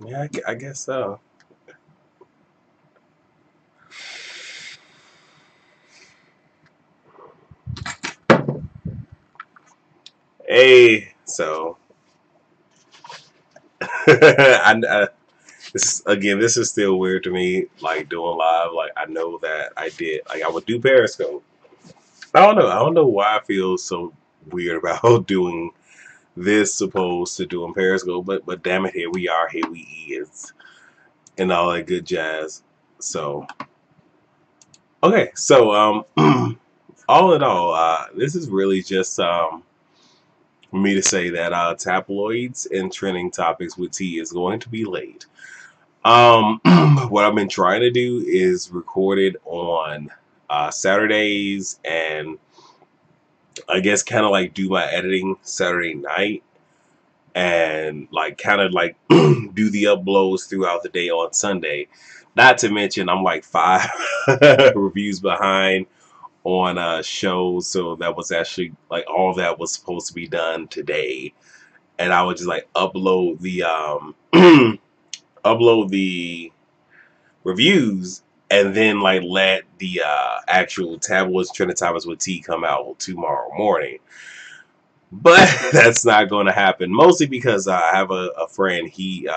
Yeah, I guess so. Hey, so I this again, this is still weird to me. Like doing live, like I know that I did, like I would do Periscope. I don't know. I don't know why I feel so weird about doing this opposed to doing Periscope, but damn it, here we are, here we is, and all that good jazz. So okay, so all in all, this is really just for me to say that tabloids and trending topics with T is going to be late. What I've been trying to do is record it on Saturdays and I guess kind of like do my editing Saturday night and like kind of like do the uploads throughout the day on Sunday. Not to mention, I'm like five reviews behind on shows, so that was actually like all that was supposed to be done today, and I would just like upload the upload the reviews and then like let the actual tabloids trending topics with T come out tomorrow morning. But that's not going to happen. Mostly because I have a friend. He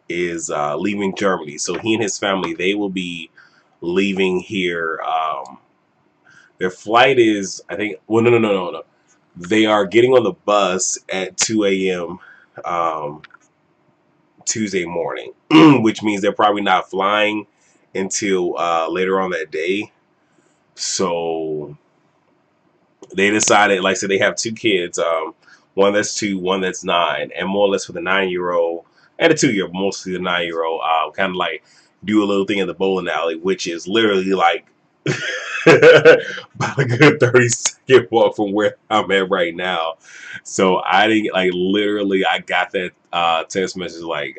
is leaving Germany, so he and his family they will be leaving here. Their flight is, I think. Well, no. They are getting on the bus at 2 a.m. Tuesday morning, which means they're probably not flying until later on that day. So they decided, like I said, they have two kids, one that's 2, one that's 9, and more or less for the 9-year old and the 2-year, mostly the 9-year old, kind of like do a little thing in the bowling alley, which is literally like about a good 30-second walk from where I'm at right now. So I didn't like literally. I got that text message like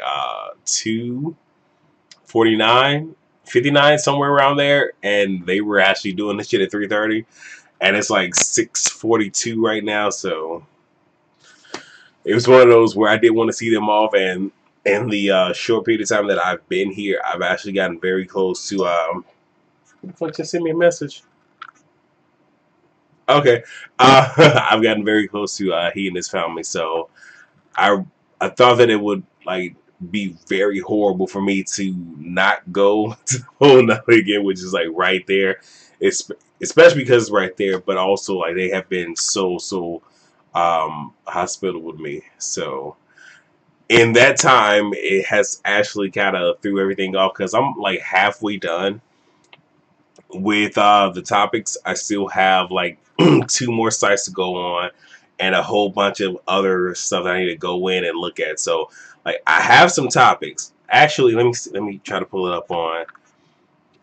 2:49, 59, somewhere around there, and they were actually doing this shit at 3:30 and it's like 6:42 right now. So it was one of those where I did want to see them off, and in the short period of time that I've been here, I've actually gotten very close to. Fuck, just send me a message. Okay, I've gotten very close to he and his family, so I I thought that it would like be very horrible for me to not go to Honolulu again, which is like right there. It's especially because it's right there, but also like they have been so hospitable with me. So in that time, it has actually kind of threw everything off because I'm like halfway done with the topics. I still have like two more sites to go on and a whole bunch of other stuff that I need to go in and look at. So like I have some topics. Actually, let me try to pull it up on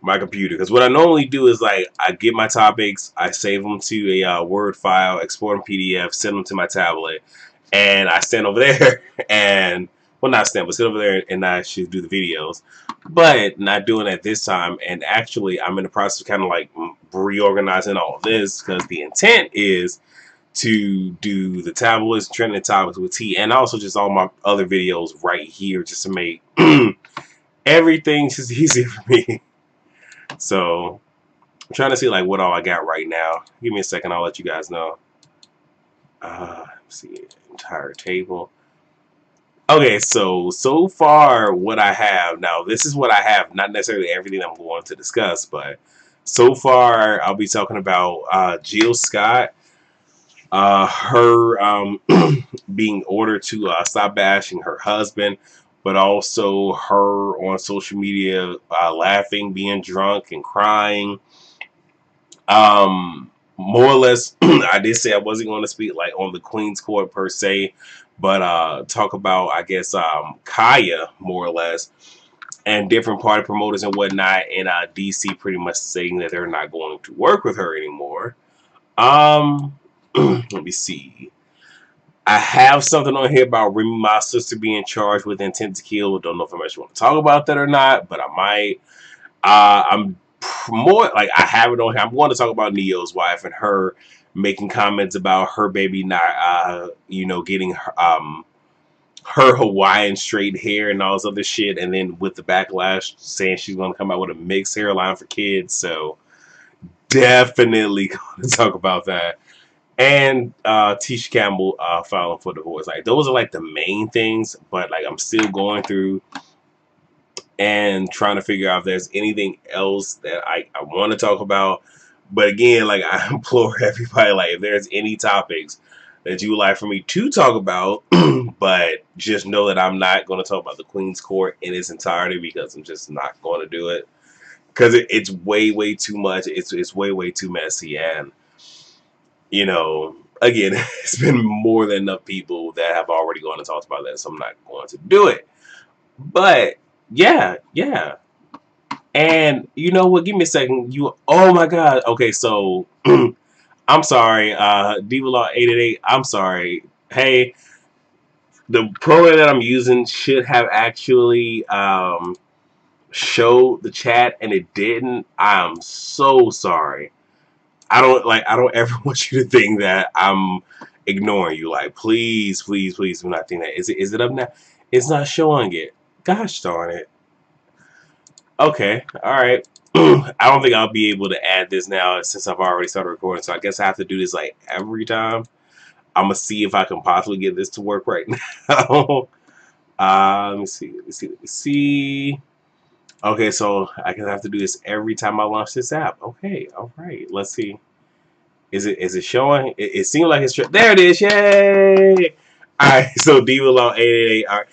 my computer because what I normally do is like I get my topics, I save them to a Word file, export them PDF, send them to my tablet, and I stand over there and well not stand but sit over there and I should do the videos, but not doing it this time. And actually I'm in the process of kind of like reorganizing all of this because the intent is to do the tablets trending topics with T and also just all my other videos right here just to make everything just easier for me. So I'm trying to see like what all I got right now. Give me a second, I'll let you guys know. Let's see, entire table. Okay, so far what I have now, this is what I have, not necessarily everything I'm going to discuss, but so far I'll be talking about Jill Scott, her being ordered to stop bashing her husband, but also her on social media laughing, being drunk, and crying. More or less, I did say I wasn't going to speak like on the Queen's Court per se, but talk about I guess Kaya more or less and different party promoters and whatnot in DC pretty much saying that they're not going to work with her anymore. Um, let me see. I have something on here about Remy Ma sister being charged with intent to kill. Don't know if I actually want to talk about that or not, but I might. I'm more like I have it on here. I'm going to talk about Neo's wife and her making comments about her baby not, getting her Hawaiian straight hair and all this other shit, and then with the backlash saying she's gonna come out with a mixed hairline for kids. So definitely gonna talk about that. And Tisha Campbell filing for divorce. Like those are like the main things, but like I'm still going through and trying to figure out if there's anything else that I want to talk about. But again, like I implore everybody, like if there's any topics that you would like for me to talk about, but just know that I'm not going to talk about the Queen's Court in its entirety because I'm just not going to do it because it's way too much. It's way too messy, and you know, again, it's been more than enough people that have already gone and talked about that, so I'm not going to do it. But yeah. And you know what? Give me a second. Oh my God. Okay, so I'm sorry, Diva Law 888. I'm sorry. Hey, the program that I'm using should have actually showed the chat, and it didn't. I'm so sorry. I don't ever want you to think that I'm ignoring you. Like, please do not think that. Is it up now? It's not showing it. Gosh darn it. Okay, all right. I don't think I'll be able to add this now since I've already started recording. So I guess I have to do this like every time. I'm gonna see if I can possibly get this to work right now. Let me see. Okay, so I can have to do this every time I launch this app. Okay, all right. Let's see. Is it showing? It seems like it's there. It is. Yay! All right. So Diva Law 888. All right.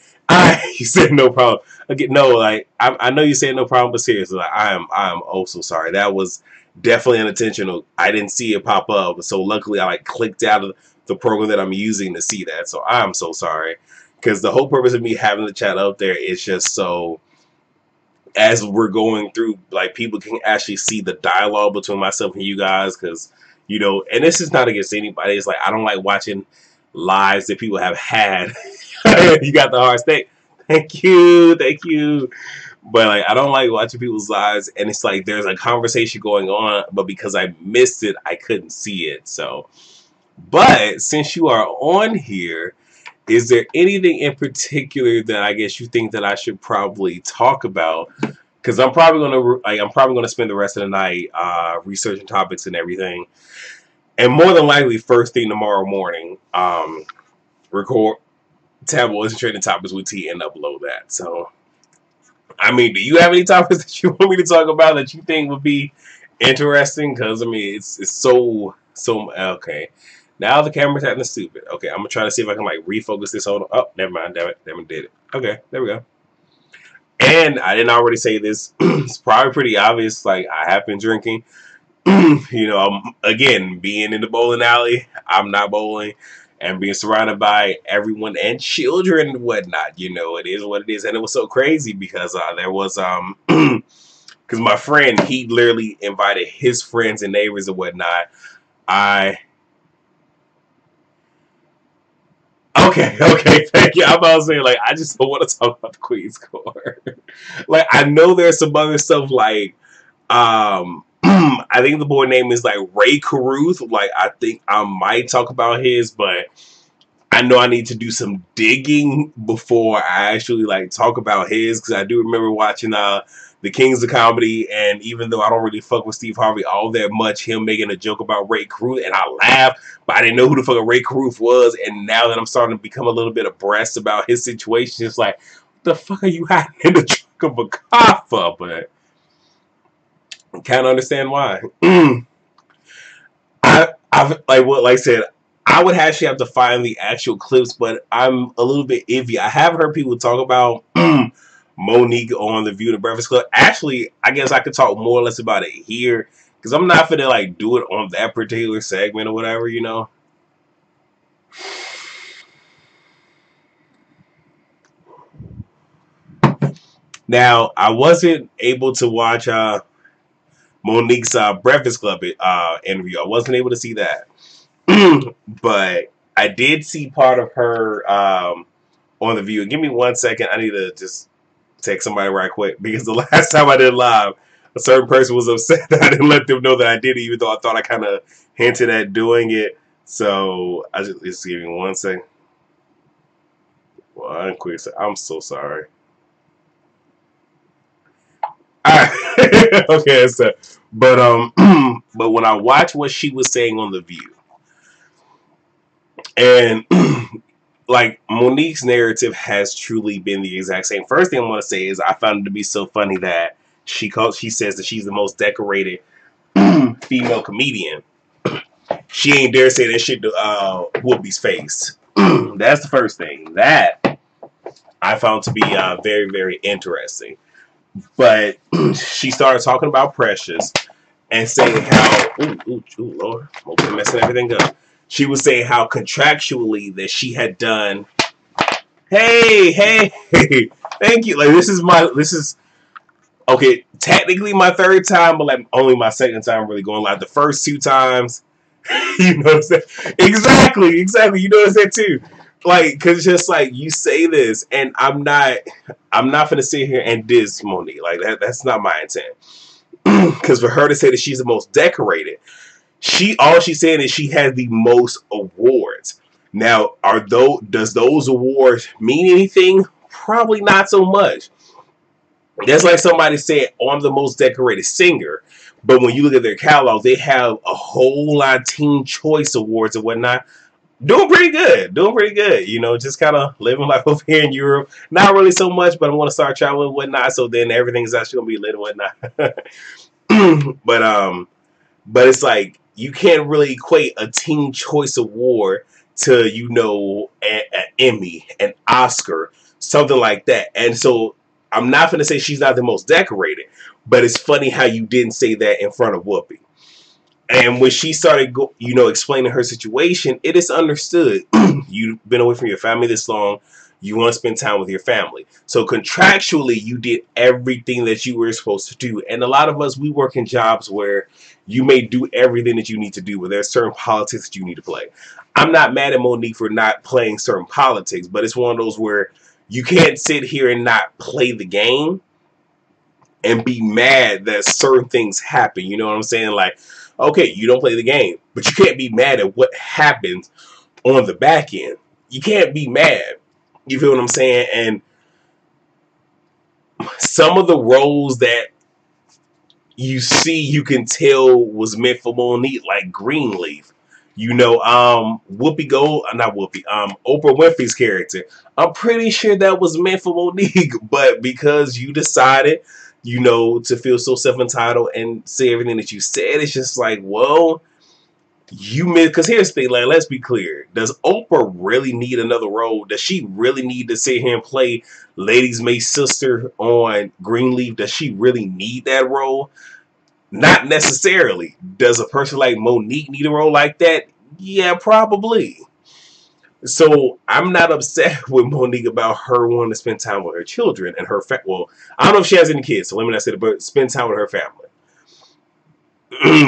You said no problem. Again, no, like I know you said no problem, but seriously, like I am oh so sorry. That was definitely unintentional. I didn't see it pop up, so luckily I like clicked out of the program that I'm using to see that. So I'm so sorry because the whole purpose of me having the chat up there is just so as we're going through, like people can actually see the dialogue between myself and you guys because. You know, and this is not against anybody. It's like I don't like watching lives that people have had. You got the hard state. Thank you. But like I don't like watching people's lives, and it's like there's a conversation going on, but because I missed it, I couldn't see it. So, but since you are on here, is there anything in particular that I guess you think that I should probably talk about? Because I'm probably gonna spend the rest of the night researching topics and everything. And more than likely, first thing tomorrow morning, record tabloids and trending topics with T and upload that. So, I mean, do you have any topics that you want me to talk about that you think would be interesting? Because I mean, it's so okay. Now the camera's acting stupid. Okay, I'm gonna try to see if I can like refocus this on. Oh, never mind. Damn it, did it. Okay, there we go. And I didn't already say this. It's probably pretty obvious. Like I have been drinking. You know, again, being in the bowling alley, I'm not bowling, and being surrounded by everyone and children and whatnot. You know, it is what it is, and it was so crazy because there was because my friend, he literally invited his friends and neighbors and whatnot. Okay, thank you. I'm about to say, like, I just don't want to talk about the Queen's Court. Like, I know there's some other stuff like I think the boy name is like Ray Caruth. Like I think I might talk about his, but I know I need to do some digging before I actually like talk about his because I do remember watching the Kings of Comedy, and even though I don't really fuck with Steve Harvey all that much, him making a joke about Ray Caruth, and I laughed, but I didn't know who the fuck Ray Caruth was, and now that I'm starting to become a little bit abreast about his situation, it's like, what the fuck are you hiding in the trunk of a car for? But I can't understand why. I've like I said, I would actually have to find the actual clips, but I'm a little bit iffy. I have heard people talk about Monique on the View the Breakfast Club. Actually, I guess I could talk more or less about it here because I'm not gonna like do it on that particular segment or whatever, you know. Now, I wasn't able to watch Monique's Breakfast Club interview. I wasn't able to see that. But I did see part of her on the View. Give me 1 second. I need to just text somebody right quick because the last time I did live, a certain person was upset that I didn't let them know that I did it, even though I thought I kind of hinted at doing it. So I just give me 1 second. Well, I'm quick. I'm so sorry. Okay, so but but when I watched what she was saying on The View, and like Monique's narrative has truly been the exact same. First thing I want to say is I found it to be so funny that she says that she's the most decorated female comedian. She ain't dare say that shit to Whoopi's face. That's the first thing that I found to be very, very interesting. But she started talking about Precious and saying how, Lord, I'm messing everything up. She was saying how contractually that she had done. Hey, thank you. Like this is okay. Technically my third time, but like only my second time really going live. The first two times, you know what I'm saying? Exactly. You know what I'm saying too. Like, cause just like you say this, and I'm not gonna sit here and diss Monique. Like that's not my intent. Because for her to say that she's the most decorated, all she's saying is she has the most awards. Now, does those awards mean anything? Probably not so much. That's like somebody said, "Oh, I'm the most decorated singer," but when you look at their catalog, they have a whole lot of Teen Choice Awards and whatnot. Doing pretty good. You know, just kind of living life over here in Europe. Not really so much, but I want to start traveling and whatnot. So then everything's actually gonna be lit and whatnot. But it's like you can't really equate a Teen Choice Award to, you know, an Emmy, an Oscar, something like that. And so I'm not going to say she's not the most decorated, but it's funny how you didn't say that in front of Whoopi. And when she started, you know, explaining her situation, it is understood. You've been away from your family this long. You want to spend time with your family. So contractually, you did everything that you were supposed to do. And a lot of us, we work in jobs where you may do everything that you need to do, but there's certain politics that you need to play. I'm not mad at Monique for not playing certain politics, but it's one of those where you can't sit here and not play the game and be mad that certain things happen. You know what I'm saying? Like, okay, you don't play the game, but you can't be mad at what happens on the back end. You can't be mad. You feel what I'm saying? And some of the roles that you see, you can tell was meant for Monique, like Greenleaf. You know, Oprah Winfrey's character. I'm pretty sure that was meant for Monique, but because you decided, you know, to feel so self-entitled and say everything that you said, it's just like, well, you miss. Because here's the thing, like, let's be clear. Does Oprah really need another role? Does she really need to sit here and play Ladies May's sister on Greenleaf? Does she really need that role? Not necessarily. Does a person like Monique need a role like that? Yeah, probably. So I'm not upset with Monique about her wanting to spend time with her children and her well, I don't know if she has any kids, so let me not say that, but spend time with her family.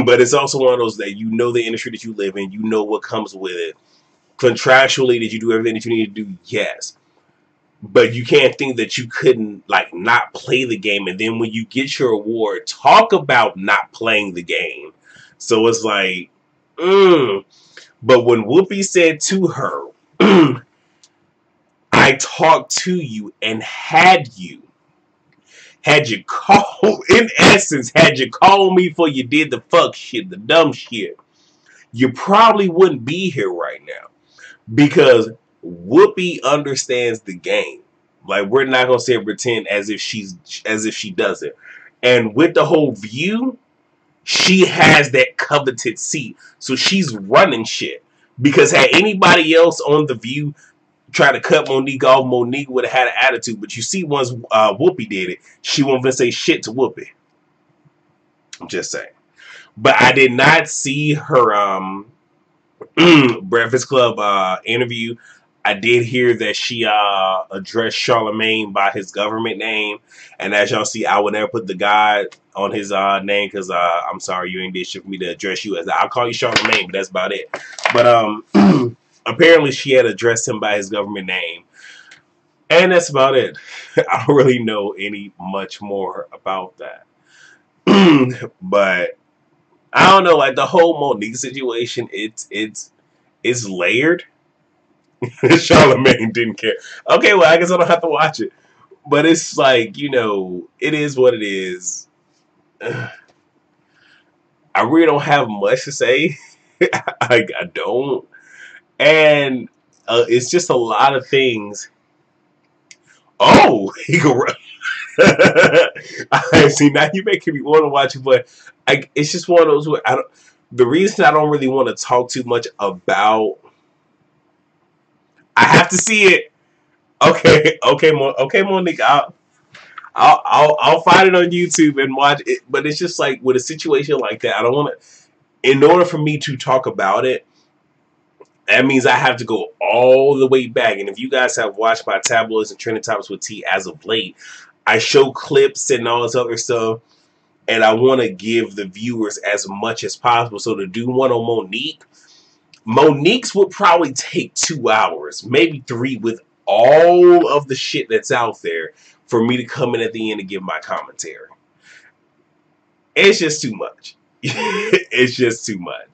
But it's also one of those that you know the industry that you live in, you know what comes with it. Contractually, did you do everything that you need to do? Yes. But you can't think that you couldn't, like, not play the game, and then when you get your award, talk about not playing the game. So it's like, But when Whoopi said to her, I talked to you and had you call, in essence, had you called me for you did the fuck shit, the dumb shit, you probably wouldn't be here right now. Because Whoopi understands the game. Like, we're not gonna say pretend as if she doesn't. And with the whole View, she has that coveted seat. So she's running shit. Because had anybody else on The View try to cut Monique off, Monique would have had an attitude. But you see, once Whoopi did it, she won't even say shit to Whoopi. I'm just saying. But I did not see her Breakfast Club interview. I did hear that she addressed Charlemagne by his government name. And as y'all see, I would never put the guy on his name because I'm sorry, you ain't did shit for me to address you as that. I'll call you Charlemagne, but that's about it. But apparently she had addressed him by his government name. And that's about it. I don't really know any much more about that. But I don't know, like the whole Monique situation, it's layered. Charlemagne didn't care. Okay, well, I guess I don't have to watch it. But it's like, it is what it is. I really don't have much to say. I don't. And it's just a lot of things. Oh, he can run. I see, now you making me want to watch it, but it's just one of those where the reason I don't really want to talk too much about, I have to see it. Okay, Monique. I'll find it on YouTube and watch it. But it's just like with a situation like that, I don't want to. In order for me to talk about it, that means I have to go all the way back. And if you guys have watched my tabloids and trending topics with T as of late, I show clips and all this other stuff, and I want to give the viewers as much as possible. So to do one on Monique's would probably take 2 hours, maybe 3, with all of the shit that's out there for me to come in at the end and give my commentary. It's just too much. It's just too much,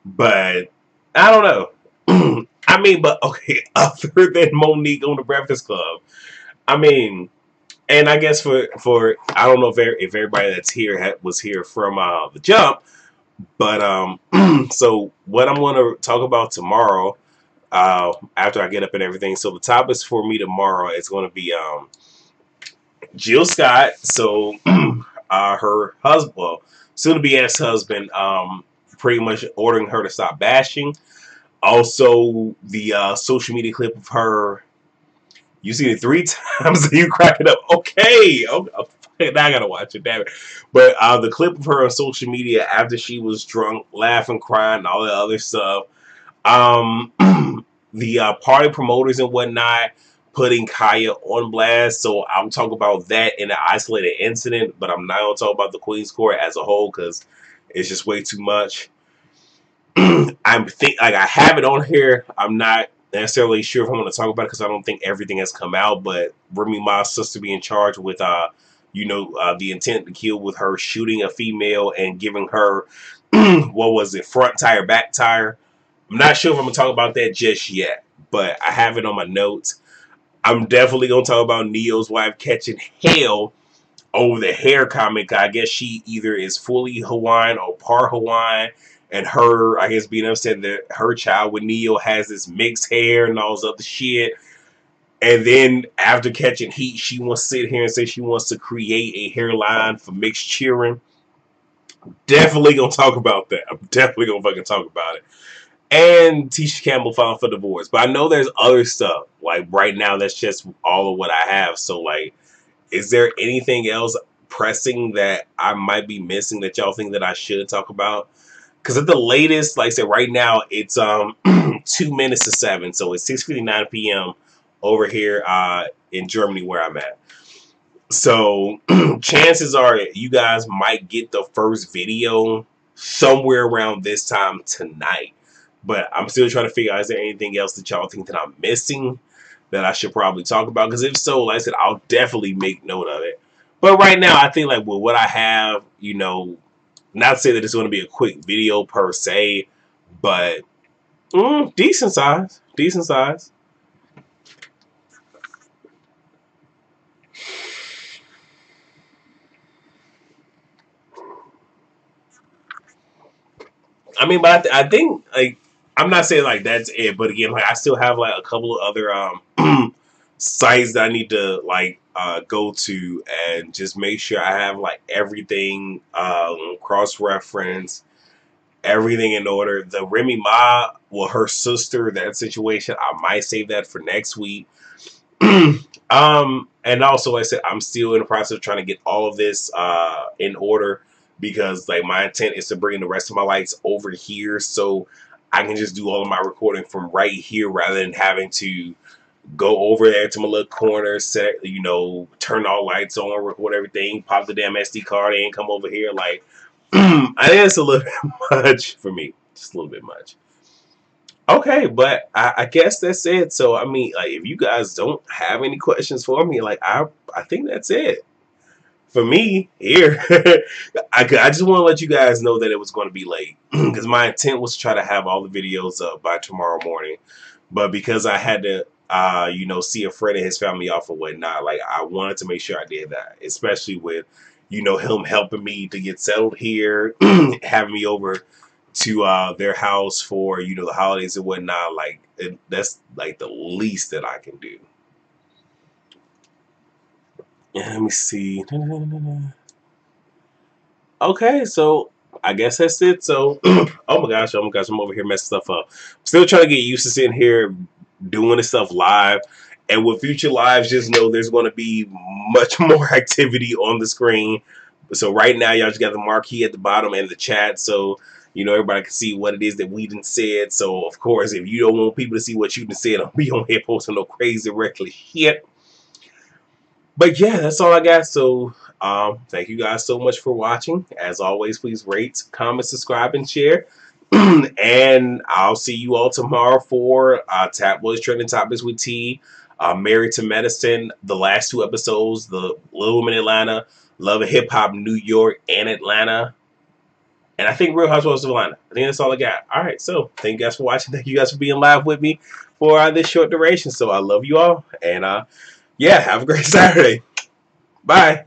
But I don't know. I mean, but okay, other than Monique on the Breakfast Club, I mean, and I guess for I don't know if everybody that's here was here from the jump, but so what I'm going to talk about tomorrow, after I get up and everything. So the topics for me tomorrow is going to be Jill Scott. So her husband, well, soon to be ex-husband, pretty much ordering her to stop bashing. Also, the social media clip of her. You seen it 3 times and you crack it up. Okay. Now I gotta watch it, damn it. But the clip of her on social media after she was drunk, laughing, crying, and all that other stuff. The party promoters and whatnot putting Kaya on blast. So I'm talking about that in an isolated incident, but I'm not gonna talk about the Queen's Court as a whole because it's just way too much. I have it on here. I'm not necessarily sure if I'm going to talk about it because I don't think everything has come out. But Remy Ma's sister being charged with, the intent to kill, with her shooting a female and giving her, what was it, front tire, back tire. I'm not sure if I'm going to talk about that just yet, but I have it on my notes. I'm definitely going to talk about Ne-Yo's wife catching hell over the hair comment. I guess she either is fully Hawaiian or part Hawaiian. And her, I guess, being upset that her child with Ne-Yo has this mixed hair and all this other shit. And then after catching heat, she wants to sit here and say she wants to create a hairline for mixed children. Definitely gonna talk about that. I'm definitely gonna fucking talk about it. And Tisha Campbell filed for divorce. But I know there's other stuff. Like right now, that's just all of what I have. So like, is there anything else pressing that I might be missing that y'all think that I should talk about? Because at the latest, like I said, right now, it's 2 minutes to 7. So it's 6:59 p.m. over here in Germany where I'm at. So chances are you guys might get the first video somewhere around this time tonight. But I'm still trying to figure out, is there anything else that y'all think that I'm missing that I should probably talk about? Because if so, like I said, I'll definitely make note of it. But right now, I think like with what I have, not to say that it's going to be a quick video per se, but decent size. Decent size. I mean, but I think, like, I'm not saying, like, that's it. But again, like, I still have, like, a couple of other sites that I need to, like, go to and just make sure I have, like, everything cross-reference, everything in order. The Remy Ma, well, her sister, that situation, I might save that for next week. And also, like I said, I'm still in the process of trying to get all of this in order because, like, my intent is to bring the rest of my lights over here so I can just do all of my recording from right here rather than having to go over there to my little corner, set, turn all lights on, record everything, pop the damn SD card in, come over here. Like, I think it's a little bit much for me. Just a little bit much. Okay, but I guess that's it. So, I mean, like, if you guys don't have any questions for me, like, I think that's it. For me, here, I just want to let you guys know that it was going to be late. Because my intent was to try to have all the videos up by tomorrow morning. But because I had to, you know, see a friend and his family off or whatnot, like I wanted to make sure I did that, especially with, you know, him helping me to get settled here, having me over to their house for, you know, the holidays and whatnot. Like that's like the least that I can do. Let me see. Okay, so I guess that's it. So, oh my gosh, I'm over here messing stuff up. Still trying to get used to sitting here doing this stuff live. And with future lives, just know there's going to be much more activity on the screen. So right now, y'all just got the marquee at the bottom and the chat. So, you know, everybody can see what it is that we done said. So, of course, if you don't want people to see what you done said, I'll be on here posting no crazy reckless shit. But yeah, that's all I got. So thank you guys so much for watching. As always, please rate, comment, subscribe, and share. And I'll see you all tomorrow for Tap Boys Trending Topics with T, Married to Medicine, the last two episodes, the Little Women Atlanta, Love and Hip Hop New York and Atlanta, and I think Real Housewives of Atlanta. I think that's all I got. All right, so thank you guys for watching. Thank you guys for being live with me for this short duration. So I love you all, and yeah, have a great Saturday. Bye.